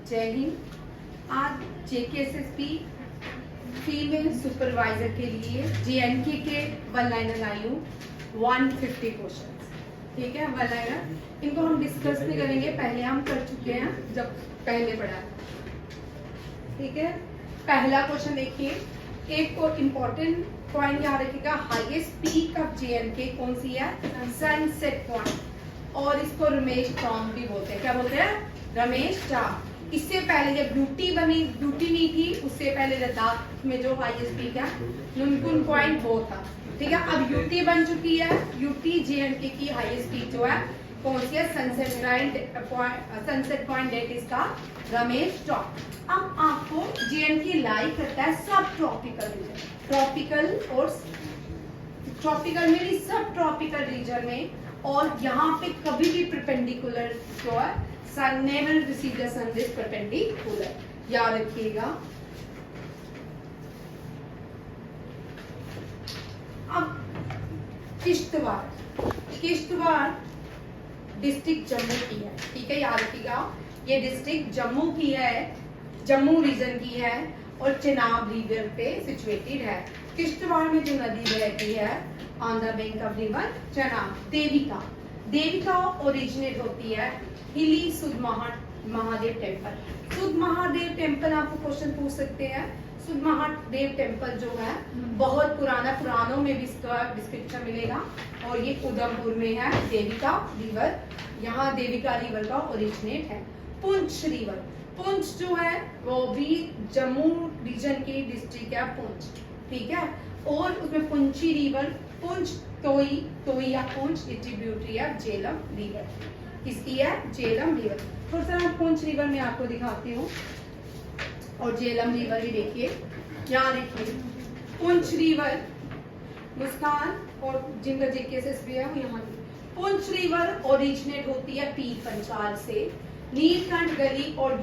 जय हिंद। आज JKSSP female supervisor के लिए जेएनके के वन लाइनर लाई हूँ 150 क्वेश्चन। ठीक है, वन लाइनर इनको हम डिस्कस नहीं करेंगे, पहले हम कर चुके हैं जब पहले पढ़ा। ठीक है, पहला क्वेश्चन देखिए, एक को इम्पोर्टेंट पॉइंट याद रखिएगा, हाईएस्ट पीक ऑफ जेएनके कौन सी है? सनसेट पॉइंट, और इसको रमेश टॉम भी बोलते हैं। क्या बोलते हैं? रमेश टॉम। इससे पहले जब ड्यूटी नहीं थी, उससे पहले लद्दाख में जो हाईएस्ट पीक है नुनकुन पॉइंट वो था। ठीक है, अब यूटी बन चुकी है। यूटी जेएनके की हाईएस्ट पीक जो है कौन सी है? सनसेट पॉइंट डेट इसका रमेश टॉम। अब आपको जेएनके लाई करता है सब ट्रॉपिकल रीजन, ट्रॉपिकल और ट्रॉपिकल में सब ट्रॉपिकल रीजन में, और यहाँ पे कभी भी परपेंडिकुलर जो है sun never receive the sun is perpendicular, याद रखिएगा। अब किश्तवाड़ डिस्ट्रिक्ट जम्मू की है। ठीक है, याद रखिएगा, ये डिस्ट्रिक्ट जम्मू की है, जम्मू रीजन की है, और चेनाब रिवर पे सिचुएटेड है। किश्तवाड़ में जो नदी बहती है on the bank of river Chenab, Devika originate होती है हिली सुध महादेव टेम्पल। सुध महादेव टेम्पल आपको क्वेश्चन पूछ सकते हैं। सुध महादेव टेम्पल जो है बहुत पुराना, पुरानों में भी इसका डिस्क्रिप्शन मिलेगा, और ये उधमपुर में है। देविका रिवर, यहाँ देविका रिवर का ओरिजिनेट है। पुंछ रिवर, पुंछ जो है वो भी जम्मू रीजन की डिस्ट्रिक्ट है पुंछ। ठीक है, और उसमें पुंछी रिवर, पुंछ तोई या पुंछ ये ट्रिब्यूटरी है झेलम रिवर। किसकी है? झेलम रिवर। थोड़ा सा मैं पुंछ रिवर में आपको दिखाती हूँ, और झेलम रिवर भी देखिए। यहाँ देखिए पुंछ रिवर, मुस्कान और जिनका जेकेएसएस भी है वो यहाँ। पुंछ रिवर ओरिजिनेट होती है पीर पंचाल से, नीलकंठ गली और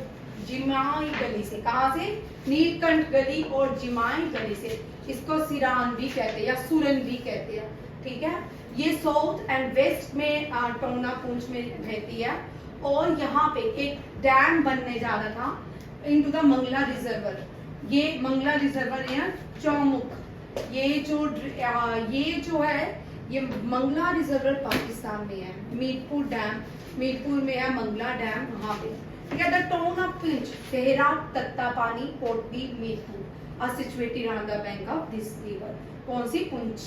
जिमाई गली से। कहाँ से? नीलकंठ गली और जिमाई गली से। इसको सिरान भी कहते हैं या सुरन भी कहते हैं। ठीक है, ये साउथ एंड वेस्ट में टोना पुंछ में रहती है, और यहाँ पे एक डैम बनने जा रहा था इनटू द मंगला रिजर्वर। ये मंगला रिजर्वर है चौमुख। ये जो है ये मंगला रिजर्वर पाकिस्तान में है। मीरपुर डैम, मीरपुर में है मंगला डैम, वहाँ पे। ठीक है, the town of Poonch, Sehra, Tattapani, Kotli, Mirpur are situated on the bank of this river. कौन सी? पुंछ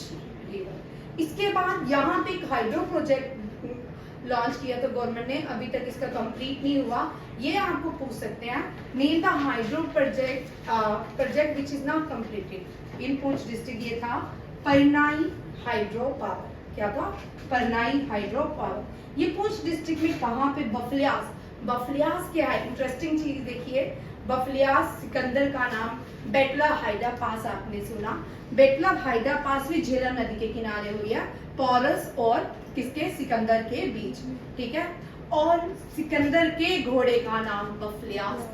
रिवर। इसके बाद यहाँ पे एक हाइड्रो प्रोजेक्ट लॉन्च किया था गवर्नमेंट ने, अभी तक इसका कंप्लीट नहीं हुआ। ये आपको पूछ सकते हैं, name the hydro project which is not completed in Poonch district. ये था परनाई हाइड्रो पावर। क्या था? Parnaik hydro power. ये पुंछ डिस्ट्रिक्ट में कहाँ पे? बफलियास। बफलियास क्या है? इंटरेस्टिंग चीज देखिए, बफलियास सिकंदर का नाम। बेटला हाइडा पास आपने सुना, बेटला हाइडा पास भी झेलम नदी के किनारे हुई है, पोरस और किसके? सिकंदर के बीच। ठीक है, और सिकंदर के घोड़े का नाम बफलियास।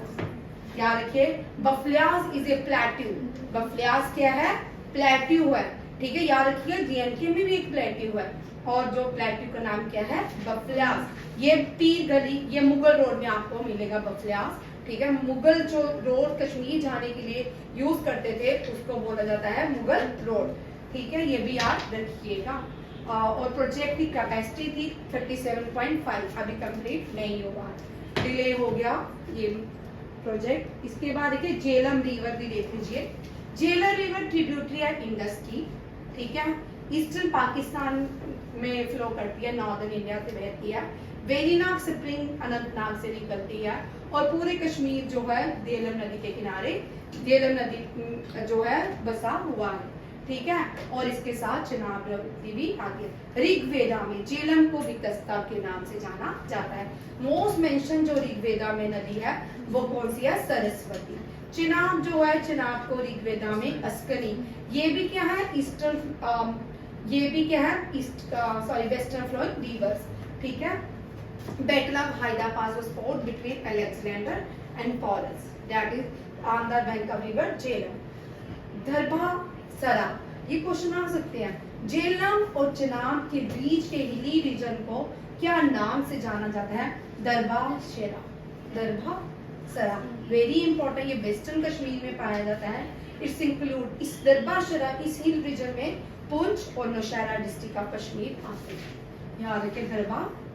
क्या रखिए? बफलियास इज ए प्लेट्यू। बफलियास क्या है? प्लेट्यू है। ठीक है, याद रखिए, जेएनके में भी एक प्लेट्यू है, और जो प्लेट्यू का नाम क्या है? बफलियास। ये पीर गली, ये मुगल रोड में आपको मिलेगा बफलियास। ठीक है, मुगल जो रोड कश्मीर जाने के लिए यूज करते थे उसको बोला जाता है मुगल रोड। ठीक है, ये भी याद रखिएगा। और प्रोजेक्ट की कैपेसिटी थी 37.5, अभी कंप्लीट नहीं हुआ, डिले हो गया ये प्रोजेक्ट। इसके बाद देखिए झेलम रिवर भी देख लीजिए। झेलम रिवर ट्रिब्यूटरी है इंडस की। ठीक है, ईस्टर्न पाकिस्तान में फ्लो करती है, नॉर्दर्न इंडिया से बहती है। वेरीनाग स्प्रिंग अनंतनाग से निकलती है, और पूरे कश्मीर जो है झेलम नदी के किनारे, झेलम नदी जो है बसा हुआ है। ठीक है, और इसके साथ चेनाब नदी भी आगे। ऋग्वेदा में झेलम को विकसता के नाम से जाना जाता है। मोस्ट मेंशन जो ऋग्वेदा में नदी है वो कौन सी है? सरस्वती। चेनाब जो है, चेनाब को ऋग्वेदा में अस्कनी। ये भी क्या है? ईस्टर्न, ये भी क्या है? Western flowing rivers. ठीक है, Battle of Haida Pass was fought between Alexander and Porus, that is on the bank of river Jhelum. धरभासरा, ये क्वेश्चन आ सकते हैं। झेलम और चेनाब के बीच के हिली रीजन को क्या नाम से जाना जाता है? दरबाशेरा। दरभा सरा, वेरी इंपॉर्टेंट, ये वेस्टर्न कश्मीर में पाया जाता है। इट्स इंक्लूड, इस दरबा शरा, इस हिल रीजन में पुंछ और नौशहरा डिस्ट्रिक्ट ऑफ कश्मीर आते हैं। याद रखें,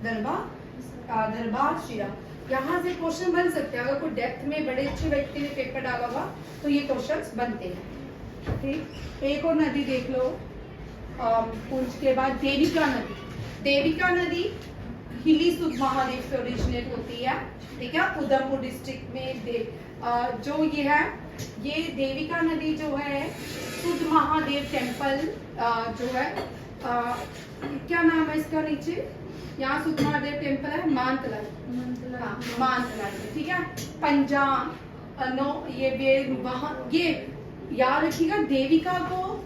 दरबार शिरा। यहाँ से क्वेश्चन बन सकते हैं, अगर कोई डेप्थ में बड़े अच्छे व्यक्ति ने पेपर डाला हुआ तो ये क्वेश्चंस बनते हैं। ठीक, एक और नदी देख लो पुंछ के बाद, देविका नदी। देविका नदी हिली सुध महादेव से ओरिजिनेट होती है, ठीक है, उधमपुर डिस्ट्रिक्ट में। जो ये है, ये देविका नदी जो है सुध महादेव टेम्पल जो है, क्या नाम है इसका नीचे, यहाँ सुध महादेव टेम्पल है, मानतलाई, हाँ मानतलाई, ठीक है, पंजाब नो, ये वहाँ, ये याद रखिएगा, देविका को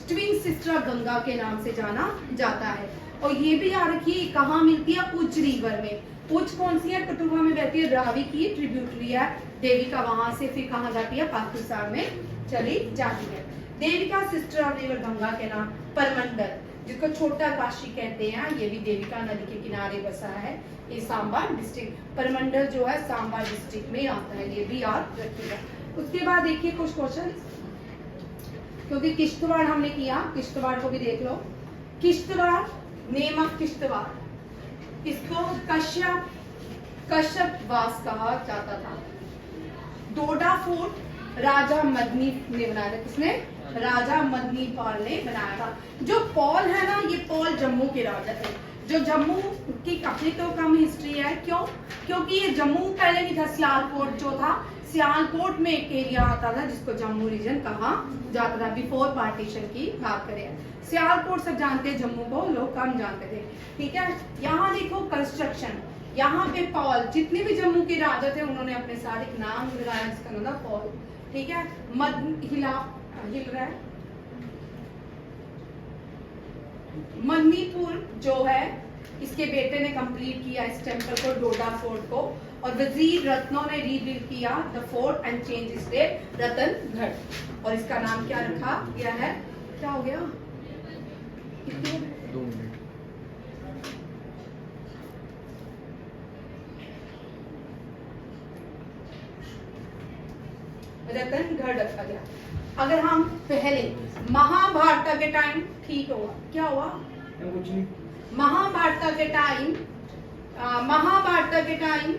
ट्विन सिस्टर गंगा के नाम से जाना जाता है। और ये भी याद रखिए कहाँ मिलती है, उच्च रिवर में। उच्च कौन सी है, कठुआ में बहती है, रावी की ट्रिब्यूटरी है। देविका वहां से फिर कहाँ जाती है, पाकिस्तान में चली जाती है। Devika sister of river Ganga के नाम परमंडल, जिसको छोटा काशी कहते हैं, ये भी देविका नदी के किनारे बसा है। ये सांबा डिस्ट्रिक्ट, परमंडल जो है सांबा डिस्ट्रिक्ट में आता है, ये भी याद रखिएगा। उसके बाद देखिए कुछ क्वेश्चन, क्योंकि किश्तवाड़ हमने किया, किश्तवाड़ को भी देख लो। किश्तवाड़, नेम ऑफ किश्तवाड़, इसको कश्यप वास कहा जाता था। डोडा फोर्ट राजा मदनी ने बनाया था, किसने, राजा मदनी पाल ने बनाया था। जो पॉल है ना, ये पॉल जम्मू के राजा थे। जो जम्मू की अपनी तो कम हिस्ट्री है, क्यों, क्योंकि ये जम्मू पहले नहीं था, सियालकोट जो था, सियालकोट में एक एरिया आता था जिसको जम्मू रीजन कहा जाता था, बिफोर पार्टीशन की बात करें। सियालकोट सब जानते हैं, जम्मू को लोग कम जानते थे, ठीक है। यहाँ देखो कंस्ट्रक्शन, यहाँ पे पॉल, जितने भी जम्मू के राजा थे उन्होंने अपने साथ एक नाम लगाया जिसका नाम था पॉल, ठीक है। हिल रहा है, मणिपुर जो है, इसके बेटे ने कंप्लीट किया इस टेम्पल को, डोडा फोर्ट को, और वजीर रत्नों ने रीबिल्ड किया the fort and change it's name Ratangarh, और इसका नाम क्या रखा गया है, क्या हो गया, कितने 2 मिनट, रतनगढ़ रखा गया। अगर हम पहले महाभारत के टाइम, ठीक हुआ, क्या हुआ, कुछ नहीं, महाभारत के टाइम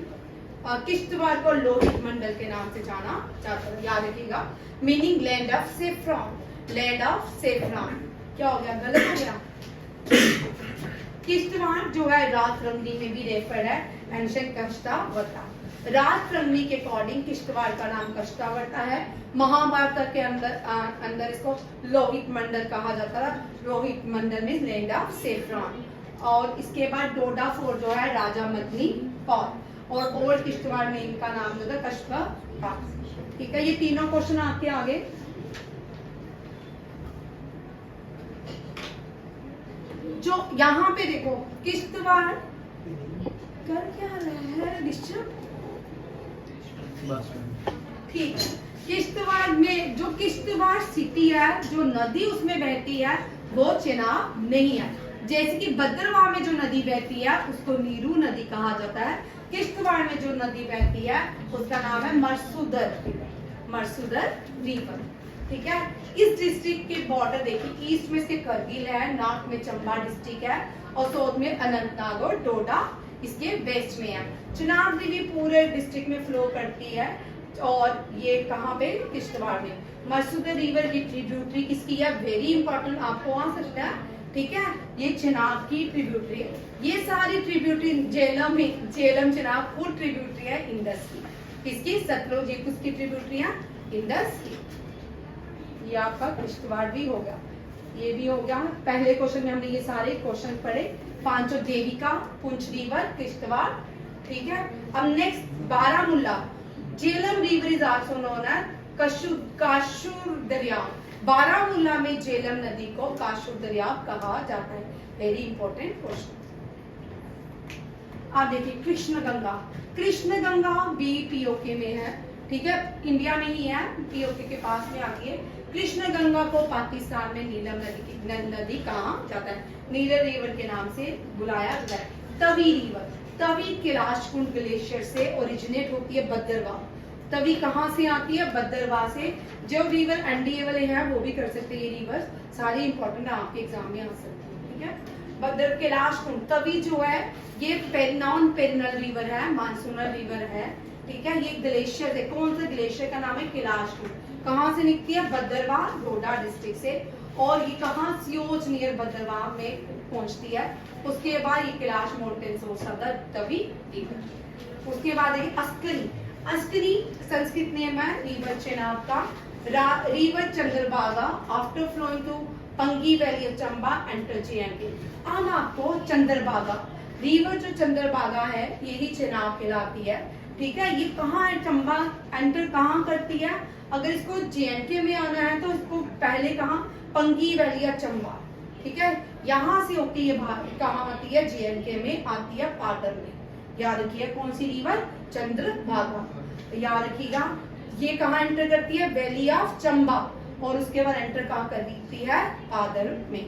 किश्तवाड़ को लोहित मंडल के नाम से जाना जाता है, याद रखिएगा। Meaning land of saffron, land of saffron, क्या हो गया, गलत हो गया। किश्तवाड़ जो है राजरंगी में भी रेफर है, एंशिएंट कष्टावता। राजरंगी के अकॉर्डिंग किश्तवाड़ का नाम कष्टावता है। महाभारत के अंदर इसको लोहित मंडल कहा जाता है, लोहित मंडल में लैंड ऑफ सेफ्रॉन। और इसके बाद डोडा फोर्ट जो है राजा मदनी पाल, और ओल्ड किश्तवाड़ में इनका नाम जो था कष्टा, ठीक है। ये तीनों क्वेश्चन आपके आगे। जो यहाँ पे देखो किश्तवाड़ कर क्या रहा है, डिस्टर्ब, ठीक है। किश्तवाड़ में जो किश्तवाड़ सिटी है, जो नदी उसमें बहती है वो चेनाब नहीं है। जैसे कि भद्रवाह में जो नदी बहती है उसको नीरू नदी कहा जाता है, किश्तवाड़ में जो नदी बहती है उसका नाम है मरसूदर रिवर, ठीक है। इस डिस्ट्रिक्ट के बॉर्डर देखिए, ईस्ट में से करगिल है, नॉर्थ में चंबा डिस्ट्रिक्ट है, और साउथ में अनंतनाग और डोडा इसके वेस्ट में है। चिनाब नदी पूरे डिस्ट्रिक्ट में फ्लो करती है, और ये कहाँ पे, किश्तवाड़ में। मरसूदर रिवर की ट्रिब्यूटरी किसकी है, वेरी इंपॉर्टेंट, आपको आ सकता है, ठीक है। ये चिनाब की ट्रिब्यूटरी है। ये सारी tributary Jhelum Chenab full tributary है इंडस की, किसकी, सतलुज, ये किसकी ट्रिब्यूटरी है, इंडस की। ये आपका किश्तवाड़ भी हो गया, ये भी हो गया। पहले क्वेश्चन में हमने ये सारे क्वेश्चन पढ़े, पांचों, देविका, पुंछ रिवर, किश्तवाड़, ठीक है। अब next Baramulla, Jhelum river is also known as Kashur दरिया। बारामूला में झेलम नदी को काशुर दरिया कहा जाता है, वेरी इंपॉर्टेंट क्वेश्चन। आप देखिए कृष्ण गंगा भी पीओके में है, ठीक है, इंडिया में ही है, पीओके के पास में आती है। कृष्ण गंगा को पाकिस्तान में नीलम नदी कहा जाता है, नीलम रिवर के नाम से बुलाया जाता है। तवी कैलाश कुंड ग्लेशियर से ओरिजिनेट होती है भद्रवाह। तवी कहाँ से आती है? भद्रवाह से। जो रिवर एनडीए वाले हैं वो भी कर सकते हैं, ये रिवर्स सारी इंपॉर्टेंट है, आपके एग्जाम में आ सकती है, ठीक है। भद्र कैलाश कुंड, तवी जो है ये नॉन पेरिनल रिवर है, मानसूनल रिवर है, ठीक है। ये ग्लेशियर है, कौन सा ग्लेशियर का नाम है? कैलाश कुंड। कहाँ से निकलती है? भद्रवाह डोडा डिस्ट्रिक्ट से। और ये कहाँ? सियोज नियर भद्रवाह में पहुंचती है। उसके बाद ये Kailash mountain source of the Tawi river. उसके बाद है अस्करी। अस्करी संस्कृत नेम है रिवर चेनाब का। River Chandrabhaga after flowing to Pangi valley of Chamba enter J and K. अब आपको चंद्रभागा रिवर, जो चंद्रभागा है यही चेनाब कहलाती है, ठीक है। ये कहाँ है? चंबा एंटर कहाँ करती है? अगर इसको जेएंडके में आना है तो इसको पहले कहाँ? पंगी वैली ऑफ चंबा, ठीक है। यहाँ से होके ये कहाँ आती है? जेएंडके में आती है, पाटर में। याद रखिए कौन सी रिवर? चंद्रभागा। याद रखिएगा ये कहाँ एंटर करती है? Valley of Chamba. और उसके बाद एंटर कहाँ करती है? पादर में।